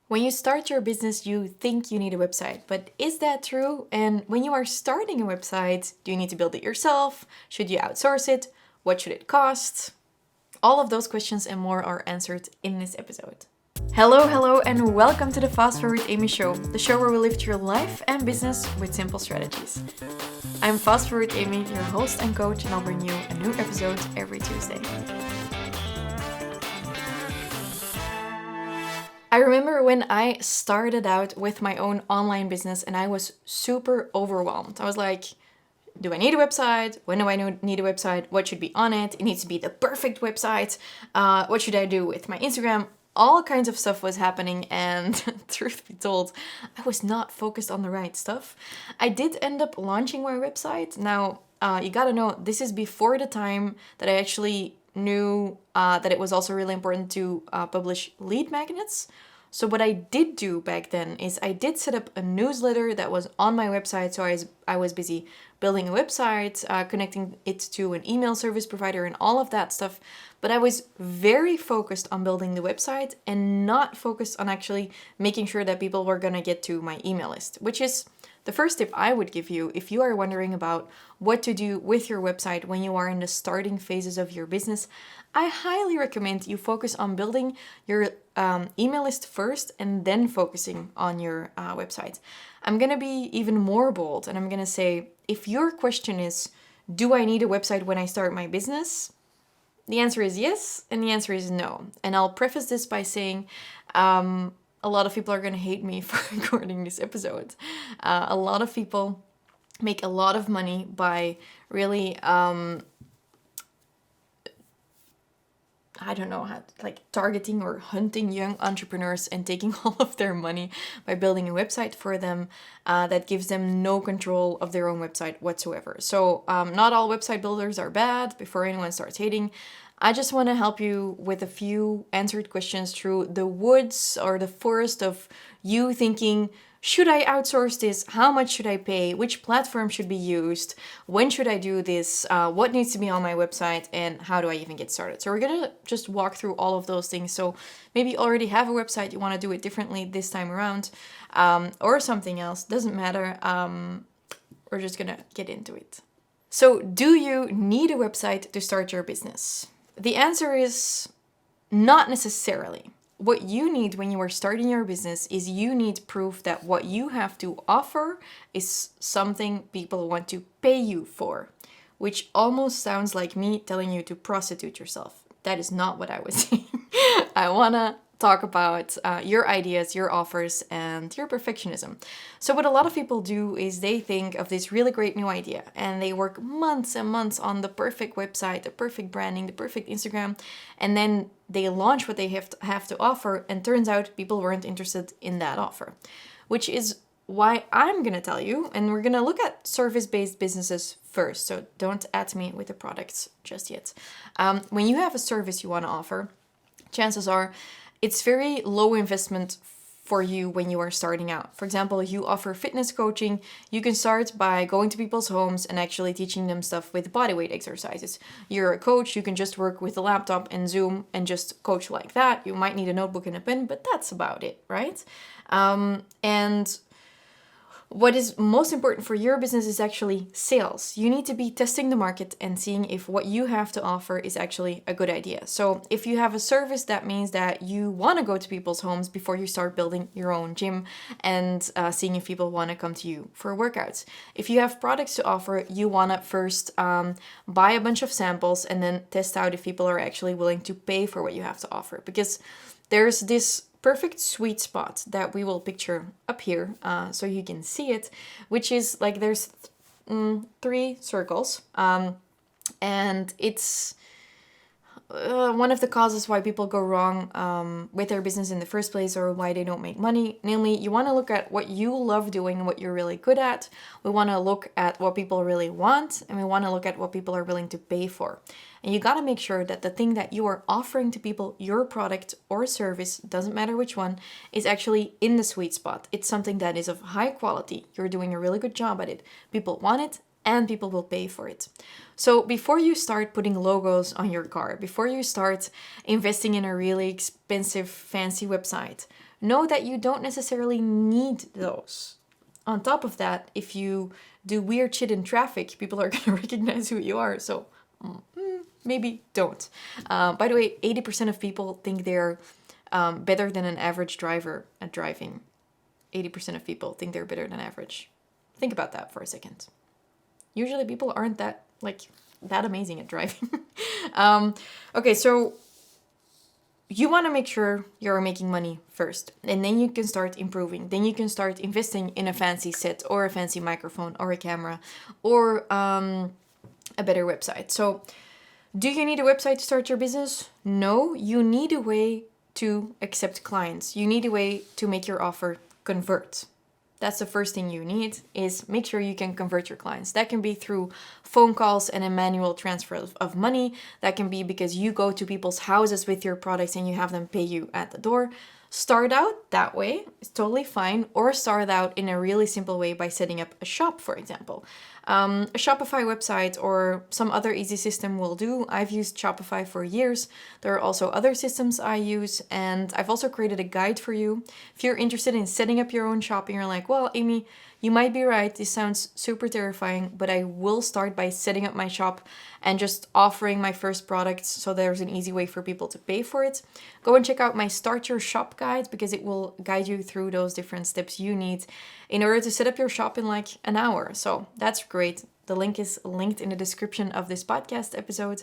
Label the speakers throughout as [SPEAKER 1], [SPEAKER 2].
[SPEAKER 1] When you start your business, you think you need a website, but is that true? And when you are starting a website, do you need to build it yourself? Should you outsource it? What should it cost? All of those questions and more are answered in this episode. Hello, and welcome to the Fast Forward Amy Show, the show where we lift your life and business with simple strategies. I'm Fast Forward Amy, your host and coach, and I'll bring you a new episode every Tuesday. I remember when I started out with my own online business and I was super overwhelmed. I was like, do I need a website? When do I need a website? What should be on it? It needs to be the perfect website. What should I do with my Instagram? All kinds of stuff was happening, and truth be told, I was not focused on the right stuff. I did end up launching my website. Now, you gotta know, this is before the time that I actually knew that it was also really important to publish lead magnets. So what I did do back then is I did set up a newsletter that was on my website. So I was busy building a website, connecting it to an email service provider and all of that stuff. But I was very focused on building the website and not focused on actually making sure that people were going to get to my email list, which is the first tip I would give you if you are wondering about what to do with your website when you are in the starting phases of your business. I highly recommend you focus on building your email list first and then focusing on your website. I'm going to be even more bold and I'm going to say, if your question is, do I need a website when I start my business? The answer is yes, and the answer is no. And I'll preface this by saying, a lot of people are going to hate me for recording this episode. A lot of people make a lot of money by really, targeting or hunting young entrepreneurs and taking all of their money by building a website for them that gives them no control of their own website whatsoever. So not all website builders are bad. Before anyone starts hating, I just want to help you with a few answered questions through the woods or the forest of you thinking, should I outsource this? How much should I pay? Which platform should be used? When should I do this? What needs to be on my website? And how do I even get started? So we're going to just walk through all of those things. So maybe you already have a website, you want to do it differently this time around, or something else. Doesn't matter. We're just going to get into it. So do you need a website to start your business? The answer is not necessarily. What you need when you are starting your business is you need proof that what you have to offer is something people want to pay you for, which almost sounds like me telling you to prostitute yourself. That is not what I was saying. I want to talk about your ideas, your offers, and your perfectionism. So what a lot of people do is they think of this really great new idea and they work months and months on the perfect website, the perfect branding, the perfect Instagram, and then they launch what they have to offer, and turns out people weren't interested in that offer, which is why I'm going to tell you, and we're going to look at service-based businesses first, so don't at me with the products just yet. When you have a service you want to offer, chances are it's very low investment for you when you are starting out. For example, you offer fitness coaching. You can start by going to people's homes and actually teaching them stuff with bodyweight exercises. You're a coach, you can just work with a laptop and Zoom and just coach like that. You might need a notebook and a pen, but that's about it, right? And what is most important for your business is actually sales. You need to be testing the market and seeing if what you have to offer is actually a good idea. So if you have a service, that means that you want to go to people's homes before you start building your own gym and seeing if people want to come to you for workouts. If you have products to offer, you want to first buy a bunch of samples and then test out if people are actually willing to pay for what you have to offer. Because there's this perfect sweet spot that we will picture up here so you can see it, which is like there's 3 circles, and it's one of the causes why people go wrong with their business in the first place, or why they don't make money. Namely, you want to look at what you love doing and what you're really good at. We want to look at what people really want, and we want to look at what people are willing to pay for. And you got to make sure that the thing that you are offering to people, your product or service, doesn't matter which one, is actually in the sweet spot. It's something that is of high quality. You're doing a really good job at it. People want it and people will pay for it. So before you start putting logos on your car, before you start investing in a really expensive, fancy website, know that you don't necessarily need those. On top of that, if you do weird shit in traffic, people are going to recognize who you are. So maybe don't. By the way, 80% of people think they're better than an average driver at driving. 80% of people think they're better than average. Think about that for a second. Usually people aren't that amazing at driving. Okay, so you want to make sure you're making money first, and then you can start improving. Then you can start investing in a fancy set or a fancy microphone or a camera or a better website. So do you need a website to start your business? No, you need a way to accept clients. You need a way to make your offer convert. That's the first thing you need, is make sure you can convert your clients. That can be through phone calls and a manual transfer of money. That can be because you go to people's houses with your products and you have them pay you at the door. Start out that way, it's totally fine. Or start out in a really simple way by setting up a shop, for example. A Shopify website or some other easy system will do. I've used Shopify for years. There are also other systems I use, and I've also created a guide for you. If you're interested in setting up your own shop and you're like, well, Amy, you might be right, this sounds super terrifying, but I will start by setting up my shop and just offering my first products so there's an easy way for people to pay for it. Go and check out my Start Your Shop guide, because it will guide you through those different steps you need in order to set up your shop in like an hour. So that's great. The link is linked in the description of this podcast episode.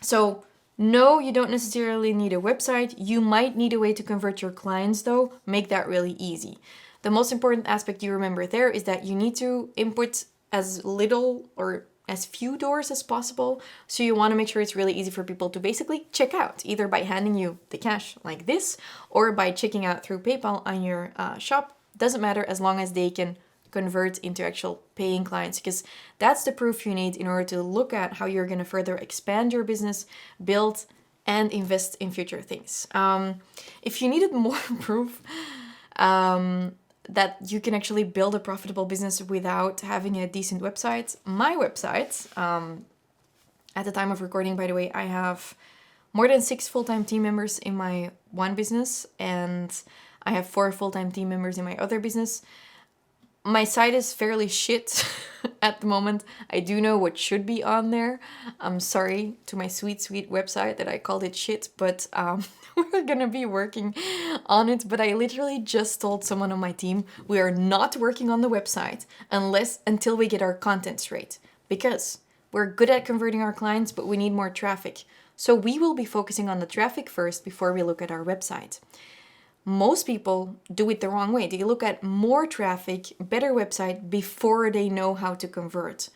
[SPEAKER 1] So no, you don't necessarily need a website. You might need a way to convert your clients though. Make that really easy. The most important aspect you remember there is that you need to input as little or as few doors as possible. So you want to make sure it's really easy for people to basically check out, either by handing you the cash like this or by checking out through PayPal on your shop. Doesn't matter, as long as they can convert into actual paying clients, because that's the proof you need in order to look at how you're going to further expand your business, build and invest in future things. If you needed more proof, that you can actually build a profitable business without having a decent website. My website, at the time of recording, by the way, I have more than 6 full-time team members in my one business, and I have 4 full-time team members in my other business. My site is fairly shit at the moment. I do know what should be on there. I'm sorry to my sweet website that I called it shit, but we're gonna be working on it. But I literally just told someone on my team, we are not working on the website until we get our content straight, because we're good at converting our clients, but we need more traffic. So we will be focusing on the traffic first before we look at our website. Most people do it the wrong way. They look at more traffic, better website before they know how to convert.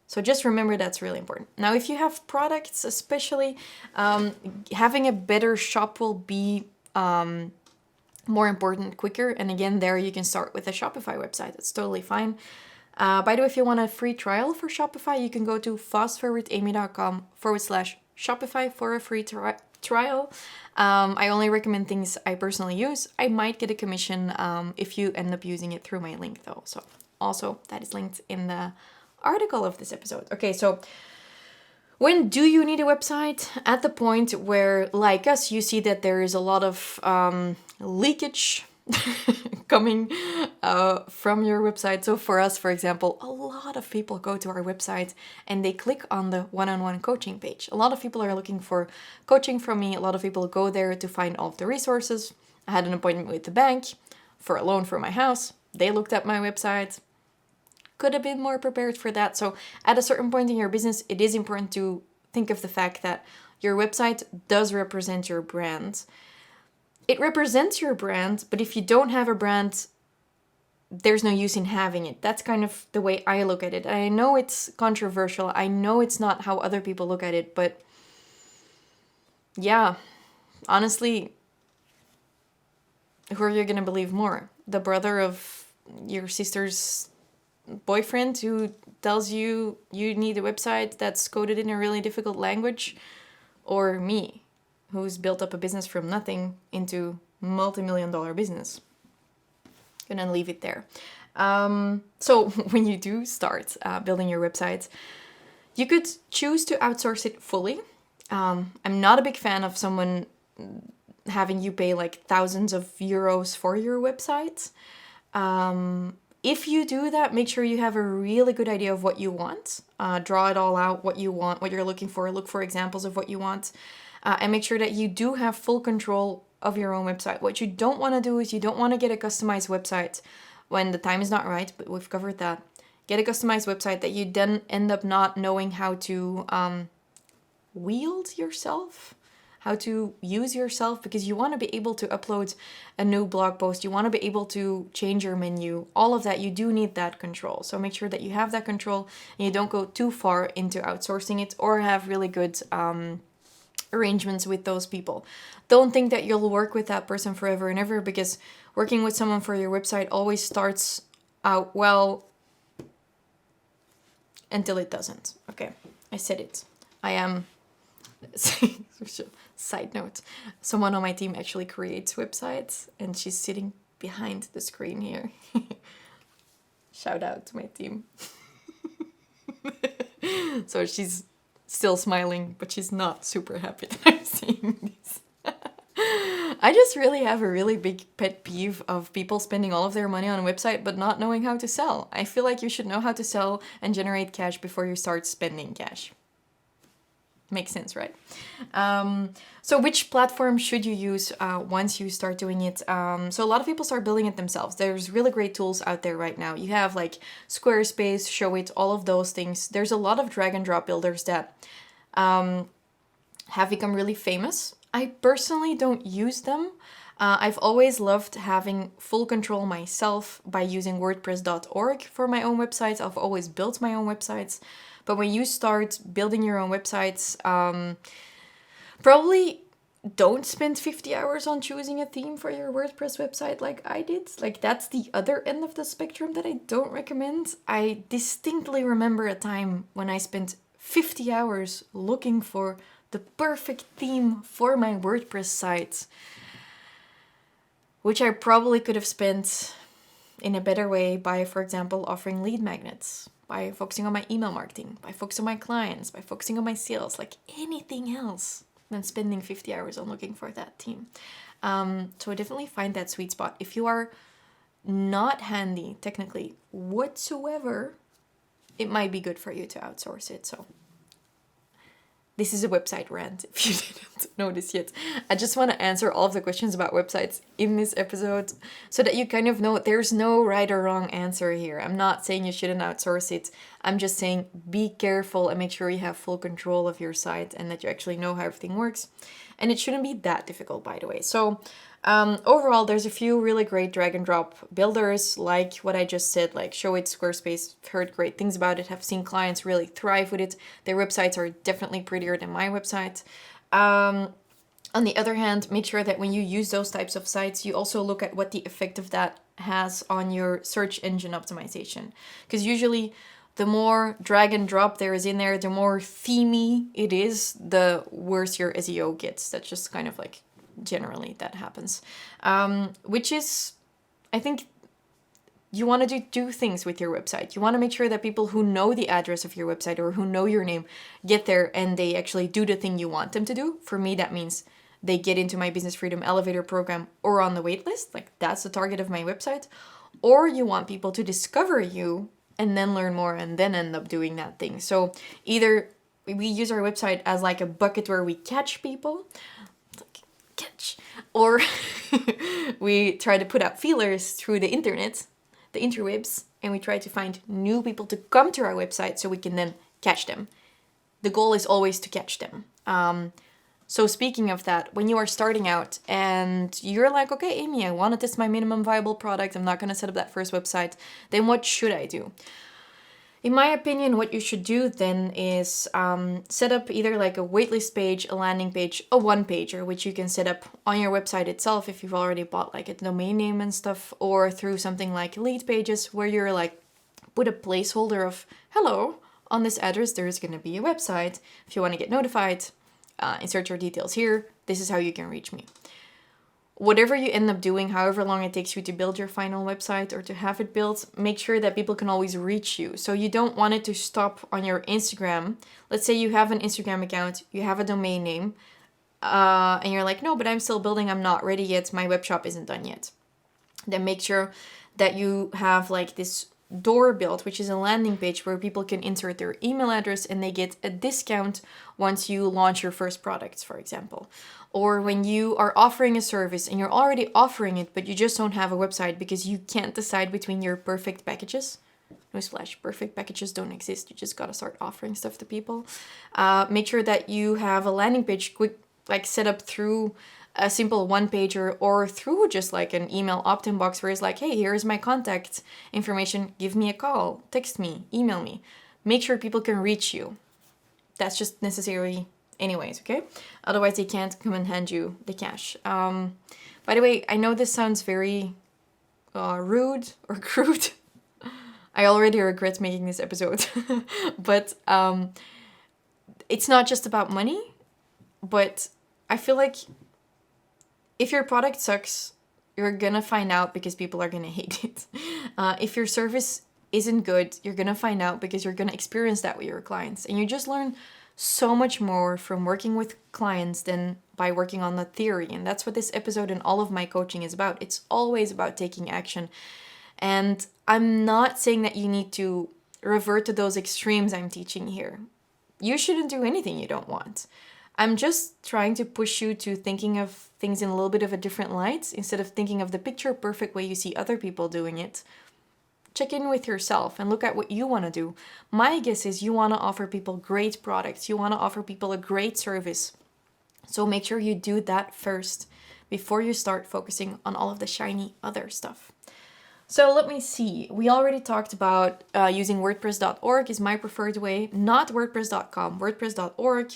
[SPEAKER 1] So just remember, that's really important. Now, if you have products, especially, having a better shop will be more important, quicker. And again, there you can start with a Shopify website. It's totally fine. By the way, if you want a free trial for Shopify, you can go to fastforwardamy.com/Shopify for a free trial. I only recommend things I personally use. I might get a commission if you end up using it through my link though. So also that is linked in the article of this episode. Okay, so when do you need a website? At the point where, like us, you see that there is a lot of leakage coming from your website. So for us, for example, a lot of people go to our website and they click on the one-on-one coaching page. A lot of people are looking for coaching from me. A lot of people go there to find all of the resources. I had an appointment with the bank for a loan for my house. They looked at my website. Could have been more prepared for that. So at a certain point in your business, it is important to think of the fact that your website does represent your brand. It represents your brand, but if you don't have a brand, there's no use in having it. That's kind of the way I look at it. And I know it's controversial. I know it's not how other people look at it, but yeah, honestly, who are you going to believe more? The brother of your sister's boyfriend who tells you you need a website that's coded in a really difficult language, or me, who's built up a business from nothing into multi-million-dollar business? Gonna leave it there. So when you do start building your website, you could choose to outsource it fully. I'm not a big fan of someone having you pay like thousands of euros for your website. If you do that, make sure you have a really good idea of what you want. Draw it all out, what you want, what you're looking for. Look for examples of what you want. And make sure that you do have full control of your own website. What you don't want to do is you don't want to get a customized website when the time is not right, but we've covered that. Get a customized website that you then end up not knowing how to wield yourself, how to use yourself, because you want to be able to upload a new blog post. You want to be able to change your menu. All of that, you do need that control. So make sure that you have that control and you don't go too far into outsourcing it, or have really good arrangements with those people. Don't think that you'll work with that person forever and ever, because working with someone for your website always starts out well until it doesn't. Okay, I said it. I am... Side note, someone on my team actually creates websites and she's sitting behind the screen here. Shout out to my team. So she's still smiling, but she's not super happy that I'm saying this. I just really have a really big pet peeve of people spending all of their money on a website but not knowing how to sell. I feel like you should know how to sell and generate cash before you start spending cash. Makes sense, right? So which platform should you use once you start doing it? So a lot of people start building it themselves. There's really great tools out there right now. You have like Squarespace, Showit, all of those things. There's a lot of drag and drop builders that have become really famous. I personally don't use them. I've always loved having full control myself by using WordPress.org for my own websites. I've always built my own websites. But when you start building your own websites, probably don't spend 50 hours on choosing a theme for your WordPress website like I did. Like, that's the other end of the spectrum that I don't recommend. I distinctly remember a time when I spent 50 hours looking for the perfect theme for my WordPress site, which I probably could have spent in a better way by, for example, offering lead magnets, by focusing on my email marketing, by focusing on my clients, by focusing on my sales, like anything else than spending 50 hours on looking for that theme. So definitely find that sweet spot. If you are not handy technically whatsoever, it might be good for you to outsource it. So this is a website rant, if you didn't notice yet. I just want to answer all of the questions about websites in this episode so that you kind of know there's no right or wrong answer here. I'm not saying you shouldn't outsource it. I'm just saying be careful and make sure you have full control of your site and that you actually know how everything works. And it shouldn't be that difficult, by the way. So overall, there's a few really great drag and drop builders, like what I just said, like Showit, Squarespace. I've heard great things about it. Have seen clients really thrive with it. Their websites are definitely prettier than my website. On the other hand, make sure that when you use those types of sites, you also look at what the effect of that has on your search engine optimization. Because usually the more drag and drop there is in there, the more themey it is, the worse your SEO gets. That's just kind of like generally that happens. Which is, I think, you want to do two things with your website. You want to make sure that people who know the address of your website or who know your name get there and they actually do the thing you want them to do. For me, that means they get into my Business Freedom Elevator program or on the waitlist. Like, that's the target of my website. Or you want people to discover you and then learn more and then end up doing that thing. So either we use our website as like a bucket where we catch people, or we try to put out feelers through the internet, the interwebs, and we try to find new people to come to our website so we can then catch them. The goal is always to catch them. So speaking of that, when you are starting out and you're like, okay, Amy, I want to test my minimum viable product. I'm not going to set up that first website. Then what should I do? In my opinion, what you should do then is set up either like a waitlist page, a landing page, a one-pager, which you can set up on your website itself if you've already bought like a domain name and stuff, or through something like Leadpages where you're like, put a placeholder of, hello, on this address there's going to be a website. If you want to get notified, insert your details here. This is how you can reach me. Whatever you end up doing, however long it takes you to build your final website or to have it built, make sure that people can always reach you. So you don't want it to stop on your Instagram. Let's say you have an Instagram account, you have a domain name. and you're like, no, but I'm still building, I'm not ready yet, my web shop isn't done yet, then make sure that you have like this door built, which is a landing page where people can insert their email address and they get a discount once you launch your first products, for example. Or when you are offering a service and you're already offering it, but you just don't have a website because you can't decide between your perfect packages. Newsflash, perfect packages don't exist. You just gotta start offering stuff to people. Make sure that you have a landing page quick, like set up through a simple one pager or through just like an email opt-in box where it's like, hey, here's my contact information. Give me a call, text me, email me. Make sure people can reach you. That's just necessary anyways, okay? Otherwise, they can't come and hand you the cash. By the way, I know this sounds very rude or crude. I already regret making this episode. But it's not just about money, but I feel like if your product sucks, you're gonna find out because people are gonna hate it. If your service isn't good, you're gonna find out because you're gonna experience that with your clients. And you just learn so much more from working with clients than by working on the theory. And that's what this episode and all of my coaching is about. It's always about taking action. And I'm not saying that you need to revert to those extremes I'm teaching here. You shouldn't do anything you don't want. I'm just trying to push you to thinking of things in a little bit of a different light instead of thinking of the picture perfect way you see other people doing it. Check in with yourself and look at what you want to do. My guess is you want to offer people great products. You want to offer people a great service. So make sure you do that first before you start focusing on all of the shiny other stuff. So let me see. We already talked about using WordPress.org is my preferred way, not WordPress.com, WordPress.org.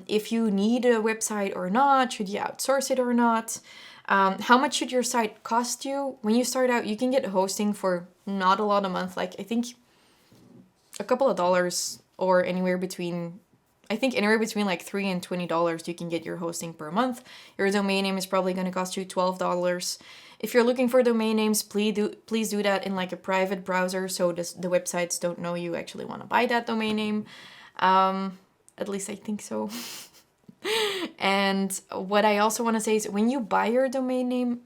[SPEAKER 1] If you need a website or not, should you outsource it or not? How much should your site cost you? When you start out, you can get hosting for not a lot a month, like I think a couple of dollars or anywhere between like $3 and $20 you can get your hosting per month. Your domain name is probably going to cost you $12. If you're looking for domain names, please do that in like a private browser so the websites don't know you actually want to buy that domain name. At least I think so. And what I also want to say is when you buy your domain name,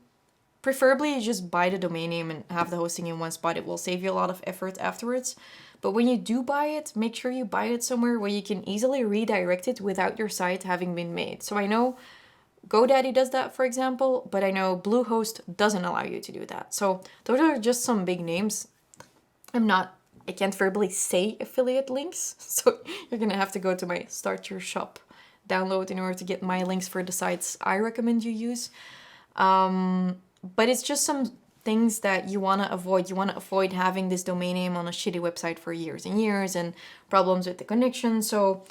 [SPEAKER 1] preferably you just buy the domain name and have the hosting in one spot. It will save you a lot of effort afterwards. But when you do buy it, make sure you buy it somewhere where you can easily redirect it without your site having been made. So I know GoDaddy does that, for example, but I know Bluehost doesn't allow you to do that. So those are just some big names. I can't verbally say affiliate links, so you're gonna have to go to my Start Your Shop download in order to get my links for the sites I recommend you use. But it's just some things that you want to avoid. You want to avoid having this domain name on a shitty website for years and years and problems with the connection. So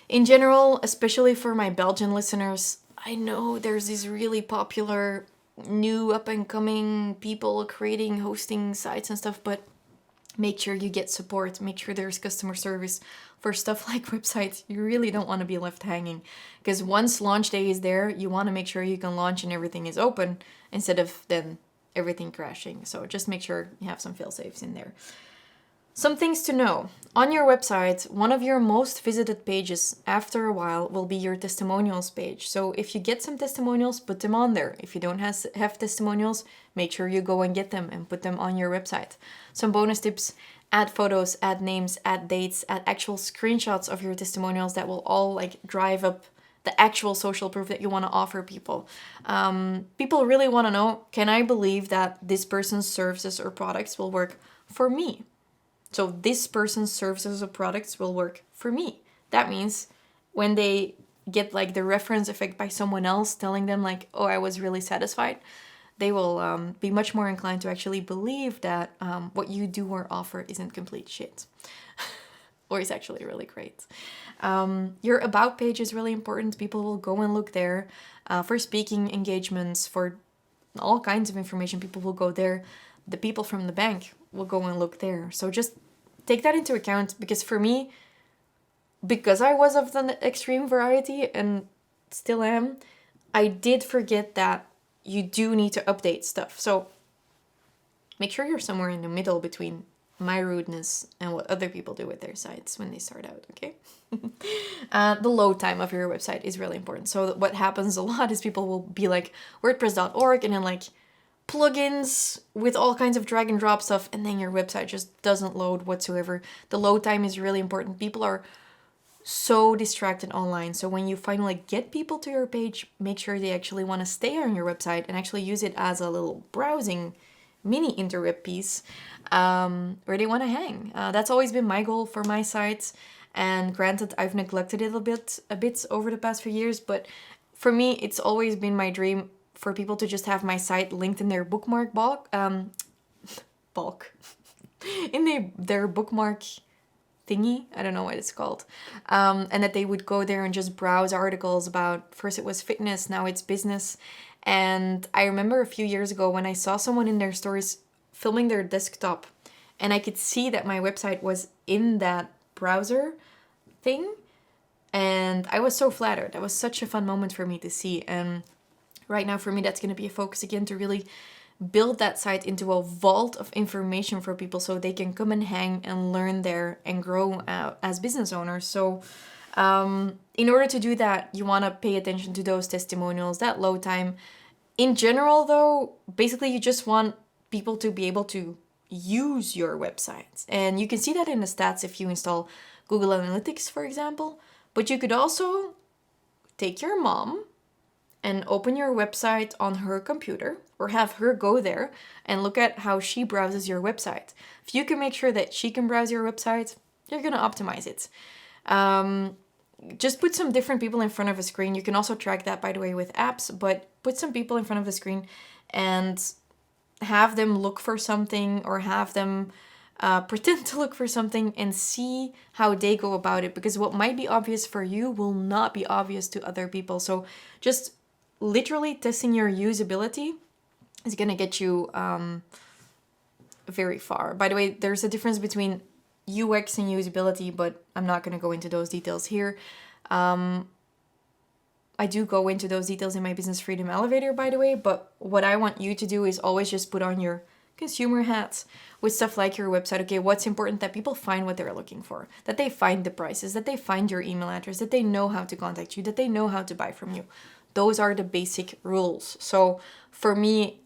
[SPEAKER 1] in general, especially for my Belgian listeners, I know there's these really popular new up and coming people creating hosting sites and stuff, but make sure you get support. Make sure there's customer service for stuff like websites. You really don't want to be left hanging because once launch day is there, you want to make sure you can launch and everything is open instead of then everything crashing. So just make sure you have some fail-safes in there. Some things to know. On your website, one of your most visited pages after a while will be your testimonials page. So if you get some testimonials, put them on there. If you don't have testimonials, make sure you go and get them and put them on your website. Some bonus tips: add photos, add names, add dates, add actual screenshots of your testimonials that will all like drive up the actual social proof that you want to offer people. People really want to know, can I believe that this person's services or products will work for me? So this person's services or products will work for me. That means when they get like the reference effect by someone else telling them like, oh, I was really satisfied, they will be much more inclined to actually believe that what you do or offer isn't complete shit. Or is actually really great. Your about page is really important. People will go and look there for speaking engagements, for all kinds of information. People will go there. The people from the bank will go and look there. So just take that into account, because for me, because I was of the extreme variety and still am, I did forget that you do need to update stuff. So make sure you're somewhere in the middle between my rudeness and what other people do with their sites when they start out, okay? The load time of your website is really important. So what happens a lot is people will be like WordPress.org and then like plugins with all kinds of drag and drop stuff, and then your website just doesn't load whatsoever. The load time is really important. People are so distracted online. So when you finally get people to your page, make sure they actually want to stay on your website and actually use it as a little browsing mini interweb piece where they want to hang. That's always been my goal for my sites. And granted, I've neglected it a bit over the past few years, but for me, it's always been my dream for people to just have my site linked in their bookmark bulk, in their bookmark thingy. I don't know what it's called. And that they would go there and just browse articles about, first it was fitness, now it's business. And I remember a few years ago when I saw someone in their stories filming their desktop and I could see that my website was in that browser thing. And I was so flattered. That was such a fun moment for me to see. And right now for me, that's going to be a focus again to really build that site into a vault of information for people so they can come and hang and learn there and grow as business owners. So in order to do that, you want to pay attention to those testimonials, that load time. In general, though, basically you just want people to be able to use your website. And you can see that in the stats if you install Google Analytics, for example. But you could also take your mom and open your website on her computer or have her go there and look at how she browses your website. If you can make sure that she can browse your website, you're going to optimize it. Just put some different people in front of a screen. You can also track that, by the way, with apps, but put some people in front of the screen and have them look for something or have them pretend to look for something and see how they go about it, because what might be obvious for you will not be obvious to other people. So just literally testing your usability is going to get you very far. By the way, there's a difference between UX and usability, but I'm not going to go into those details here. I do go into those details in my Business Freedom Elevator, by the way, but what I want you to do is always just put on your consumer hats with stuff like your website. Okay, what's important? That people find what they're looking for, that they find the prices, that they find your email address, that they know how to contact you, that they know how to buy from you. Those are the basic rules. So for me,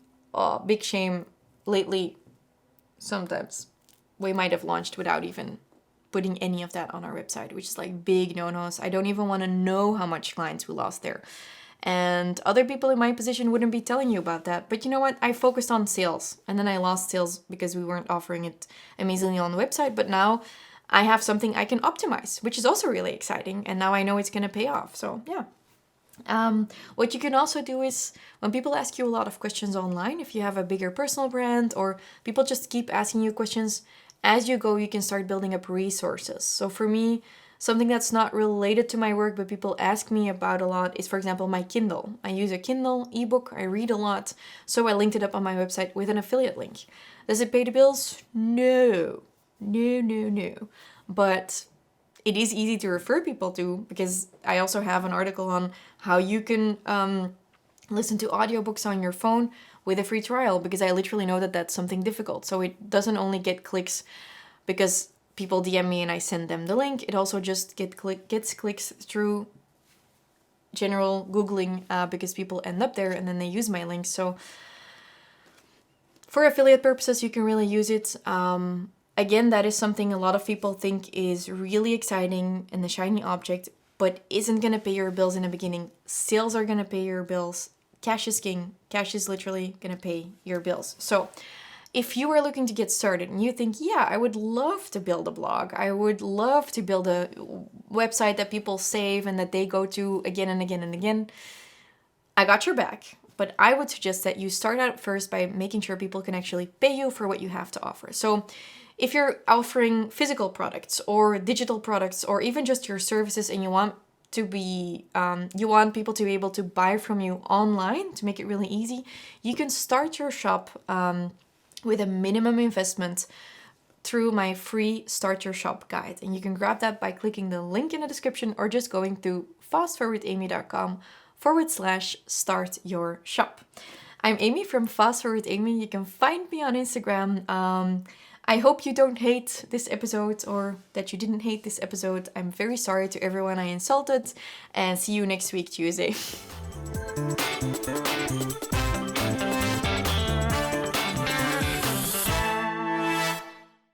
[SPEAKER 1] big shame lately, sometimes we might have launched without even putting any of that on our website, which is like big no-nos. I don't even want to know how much clients we lost there. And other people in my position wouldn't be telling you about that. But you know what? I focused on sales and then I lost sales because we weren't offering it amazingly on the website. But now I have something I can optimize, which is also really exciting. And now I know it's going to pay off. So yeah. What you can also do is when people ask you a lot of questions online, if you have a bigger personal brand or people just keep asking you questions, as you go, you can start building up resources. So for me, something that's not related to my work, but people ask me about a lot is, for example, my Kindle. I use a Kindle ebook. I read a lot. So I linked it up on my website with an affiliate link. Does it pay the bills? No. But it is easy to refer people to, because I also have an article on how you can listen to audiobooks on your phone with a free trial, because I literally know that that's something difficult. So it doesn't only get clicks because people DM me and I send them the link. It also just gets clicks through general Googling because people end up there and then they use my link. So for affiliate purposes, you can really use it. Again, that is something a lot of people think is really exciting and the shiny object, but isn't going to pay your bills in the beginning. Sales are going to pay your bills. Cash is king. Cash is literally going to pay your bills. So if you are looking to get started and you think, yeah, I would love to build a blog, I would love to build a website that people save and that they go to again and again and again, I got your back. But I would suggest that you start out first by making sure people can actually pay you for what you have to offer. So if you're offering physical products or digital products or even just your services and you want people to be able to buy from you online to make it really easy, you can start your shop with a minimum investment through my free Start Your Shop guide. And you can grab that by clicking the link in the description or just going to fastforwardamy.com/start your shop. I'm Amy from Fast Forward Amy. You can find me on Instagram. I hope you don't hate this episode, or that you didn't hate this episode. I'm very sorry to everyone I insulted, and see you next week, Tuesday.